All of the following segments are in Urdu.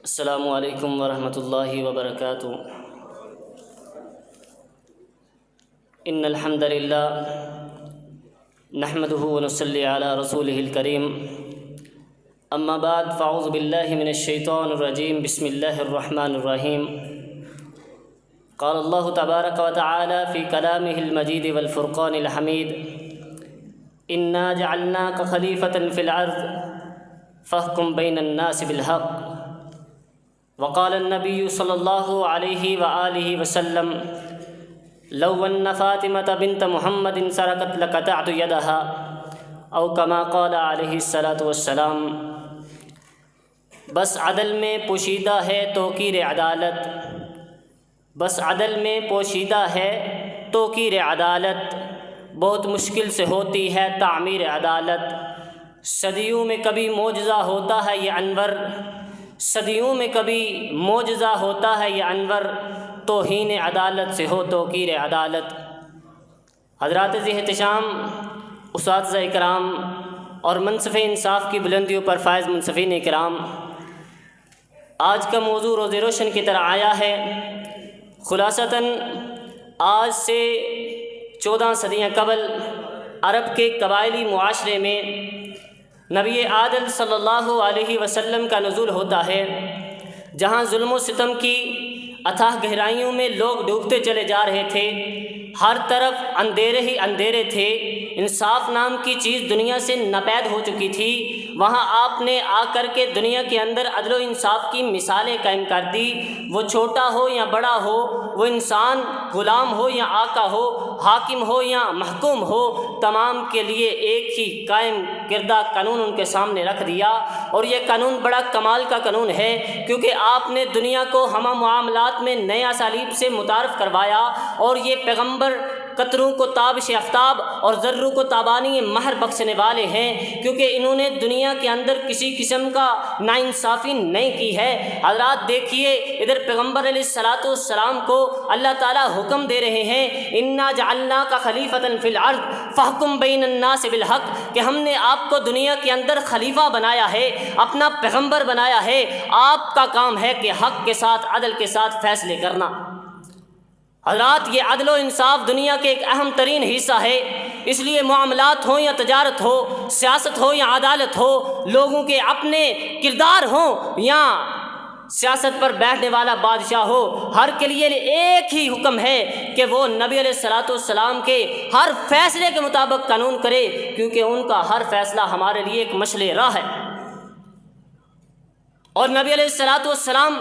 السلام علیکم ورحمۃ اللہ وبرکاتہ۔ ان الحمد للہ نحمده ونصلی علی رسولہ الکریم، اما بعد فاعوذ باللہ من الشیطان الرجیم، بسم اللہ الرحمن الرحیم۔ قال اللہ تبارک وتعالی فی کلامہ المجید والفرقان الحمید، انا جعلناک خلیفۃ فی الارض فاحکم بین الناس بالحق۔ وقال النبی صلی اللہ علیہ وآلہ وسلم، لو ان فاطمة بنت محمد سرقت لقطعت يدها، او کما قال علیہ الصلاۃ والسلام۔ بس عدل میں پوشیدہ ہے توقیر عدالت، بس عدل میں پوشیدہ ہے توقیر عدالت، بہت مشکل سے ہوتی ہے تعمیر عدالت۔ صدیوں میں کبھی معجزہ ہوتا ہے یہ انور، صدیوں میں کبھی معجزہ ہوتا ہے یہ انور، توہین عدالت سے ہو توقیر عدالت۔ حضرات ذی احتشام، اساتذہ کرام اور منصف انصاف کی بلندیوں پر فائز منصفین کرام، آج کا موضوع روز روشن کی طرح آیا ہے۔ خلاصتاً آج سے 14 صدیاں قبل عرب کے قبائلی معاشرے میں نبی عادل صلی اللہ علیہ وسلم کا نزول ہوتا ہے، جہاں ظلم و ستم کی اتھاہ گہرائیوں میں لوگ ڈوبتے چلے جا رہے تھے، ہر طرف اندھیرے ہی اندھیرے تھے، انصاف نام کی چیز دنیا سے ناپید ہو چکی تھی۔ وہاں آپ نے آ کر کے دنیا کے اندر عدل و انصاف کی مثالیں قائم کر دی۔ وہ چھوٹا ہو یا بڑا ہو، وہ انسان غلام ہو یا آقا ہو، حاکم ہو یا محکوم ہو، تمام کے لیے ایک ہی قائم کردہ قانون ان کے سامنے رکھ دیا۔ اور یہ قانون بڑا کمال کا قانون ہے، کیونکہ آپ نے دنیا کو ہمہ معاملات میں نئے اسالیب سے متعارف کروایا، اور یہ پیغمبر قطروں کو تابش آفتاب اور ذروں کو تابانی مہر بخشنے والے ہیں، کیونکہ انہوں نے دنیا کے اندر کسی قسم کا ناانصافی نہیں کی ہے۔ حضرات دیکھیے، ادھر پیغمبر علیہ الصلاۃ والسلام کو اللہ تعالیٰ حکم دے رہے ہیں، انا جعلناک خلیفۃ فی الارض فاحکم بین الناس بالحق، کہ ہم نے آپ کو دنیا کے اندر خلیفہ بنایا ہے، اپنا پیغمبر بنایا ہے۔ آپ کا کام ہے کہ حق کے ساتھ عدل کے ساتھ فیصلے کرنا۔ حضرات، یہ عدل و انصاف دنیا کے ایک اہم ترین حصہ ہے، اس لیے معاملات ہوں یا تجارت ہو، سیاست ہو یا عدالت ہو، لوگوں کے اپنے کردار ہوں یا سیاست پر بیٹھنے والا بادشاہ ہو، ہر کے لیے ایک ہی حکم ہے کہ وہ نبی علیہ الصلاۃ والسلام کے ہر فیصلے کے مطابق قانون کرے، کیونکہ ان کا ہر فیصلہ ہمارے لیے ایک مشعل راہ ہے۔ اور نبی علیہ الصلاۃ والسلام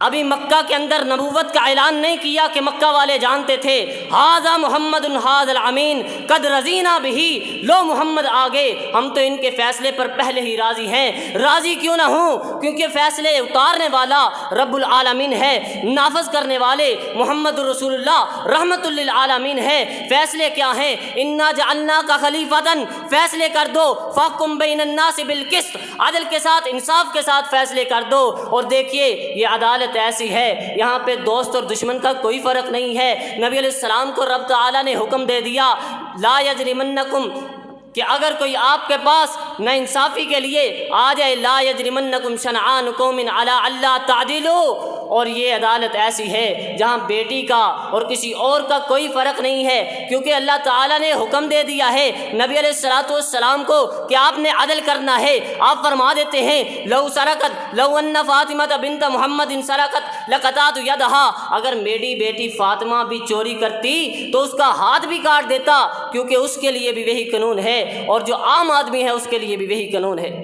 ابھی مکہ کے اندر نبوت کا اعلان نہیں کیا کہ مکہ والے جانتے تھے، ھذا محمد ھذا الامین قد رضینا بہ، لو محمد آگے، ہم تو ان کے فیصلے پر پہلے ہی راضی ہیں۔ راضی کیوں نہ ہوں؟ کیونکہ فیصلے اتارنے والا رب العالمین ہے، نافذ کرنے والے محمد رسول اللہ رحمت للعالمین ہے۔ فیصلے کیا ہیں؟ انا جعلناک خلیفۃ، فیصلے کر دو، فاحکم بین الناس بالقسط، عدل کے ساتھ انصاف کے ساتھ فیصلے کر دو۔ اور دیکھیے، یہ عدالت ایسی ہے، یہاں پہ دوست اور دشمن کا کوئی فرق نہیں ہے۔ نبی علیہ السلام کو رب تعالیٰ نے حکم دے دیا، لا یجرمنکم، کہ اگر کوئی آپ کے پاس ناانصافی کے لیے آ جائے، لا یجرمنکم شنعان قوم علی الا تعدلوا، اور یہ عدالت ایسی ہے جہاں بیٹی کا اور کسی اور کا کوئی فرق نہیں ہے، کیونکہ اللہ تعالیٰ نے حکم دے دیا ہے نبی علیہ الصلاۃ والسلام کو کہ آپ نے عدل کرنا ہے۔ آپ فرما دیتے ہیں، لو سرقت، لو ان فاطمة بنت محمد سرقت لقطعت يدها، اگر میری بیٹی فاطمہ بھی چوری کرتی تو اس کا ہاتھ بھی کاٹ دیتا، کیونکہ اس کے لیے بھی وہی قانون ہے، اور جو عام آدمی ہے اس کے لیے بھی وہی قانون ہے۔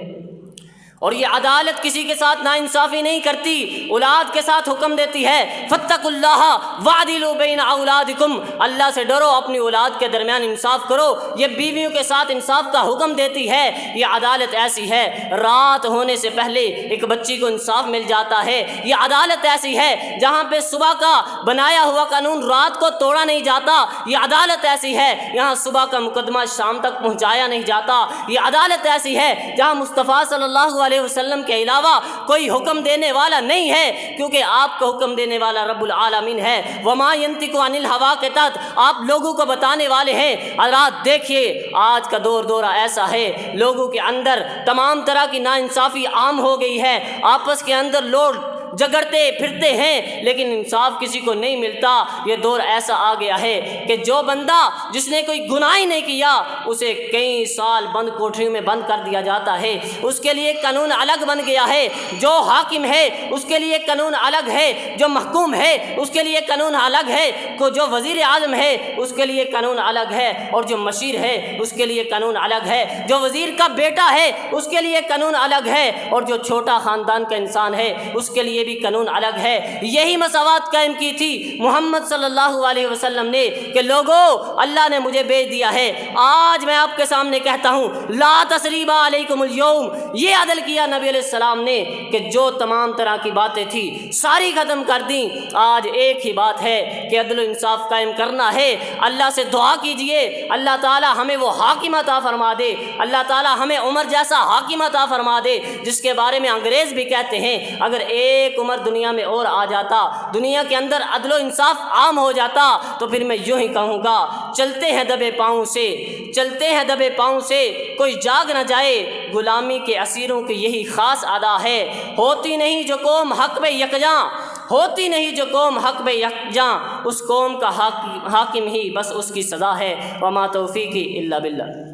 اور یہ عدالت کسی کے ساتھ ناانصافی نہیں کرتی، اولاد کے ساتھ حکم دیتی ہے، فاتقوا اللہ واعدلوا بین اولادکم، اللہ سے ڈرو، اپنی اولاد کے درمیان انصاف کرو۔ یہ بیویوں کے ساتھ انصاف کا حکم دیتی ہے۔ یہ عدالت ایسی ہے، رات ہونے سے پہلے ایک بچی کو انصاف مل جاتا ہے۔ یہ عدالت ایسی ہے جہاں پہ صبح کا بنایا ہوا قانون رات کو توڑا نہیں جاتا۔ یہ عدالت ایسی ہے یہاں صبح کا مقدمہ شام تک پہنچایا نہیں جاتا۔ یہ عدالت ایسی ہے جہاں مصطفی صلی اللہ علیہ علیہ وسلم کے علاوہ کوئی حکم دینے والا نہیں ہے، کیونکہ آپ کو حکم دینے والا رب العالمین ہے۔ وما ينطق عن الهوى کے تحت آپ لوگوں کو بتانے والے ہیں۔ حضرات دیکھیے آج کا دورہ ایسا ہے، لوگوں کے اندر تمام طرح کی ناانصافی عام ہو گئی ہے، آپس کے اندر لوگ جگڑتے پھرتے ہیں، لیکن انصاف کسی کو نہیں ملتا۔ یہ دور ایسا آ گیا ہے کہ جو بندہ جس نے کوئی گناہ ہی نہیں کیا اسے کئی سال بند کوٹھریوں میں بند کر دیا جاتا ہے، اس کے لیے قانون الگ بن گیا ہے۔ جو حاکم ہے اس کے لیے قانون الگ ہے، جو محکوم ہے اس کے لیے قانون الگ ہے، جو وزیر اعظم ہے اس کے لیے قانون الگ ہے، اور جو مشیر ہے اس کے لیے قانون الگ ہے، جو وزیر کا بیٹا ہے اس کے لیے قانون الگ ہے، اور جو چھوٹا خاندان کا انسان ہے اس کے لیے بھی قانون الگ ہے۔ یہی مساوات قائم کی تھی محمد صلی اللہ علیہ وسلم نے کہ لوگوں اللہ نے مجھے بھیج دیا ہے۔ آج میں آپ کے سامنے کہتا ہوں لا تثریب علیکم اليوم، یہ عدل کیا نبی علیہ السلام نے کہ جو تمام طرح کی باتیں تھی ساری ختم کر دیں۔ آج ایک ہی بات ہے کہ عدل و انصاف قائم کرنا ہے۔ اللہ سے دعا کیجئے اللہ تعالی ہمیں وہ حاکم عطا فرما دے، اللہ تعالی ہمیں عمر جیسا حاکم عطا فرما دے جس کے بارے میں انگریز بھی کہتے ہیں اگر ایک عمر دنیا میں اور آ جاتا، دنیا کے اندر عدل و انصاف عام ہو جاتا، تو پھر میں یوں ہی کہوں گا چلتے ہیں دبے پاؤں سے، چلتے ہیں دبے پاؤں سے، کوئی جاگ نہ جائے۔ غلامی کے اسیروں کی یہی خاص ادا ہے، ہوتی نہیں جو قوم حق پہ یکجاں، ہوتی نہیں جو قوم حق پہ یکجاں، اس قوم کا حاکم ہی بس اس کی سزا ہے۔ وما توفیقی الا باللہ۔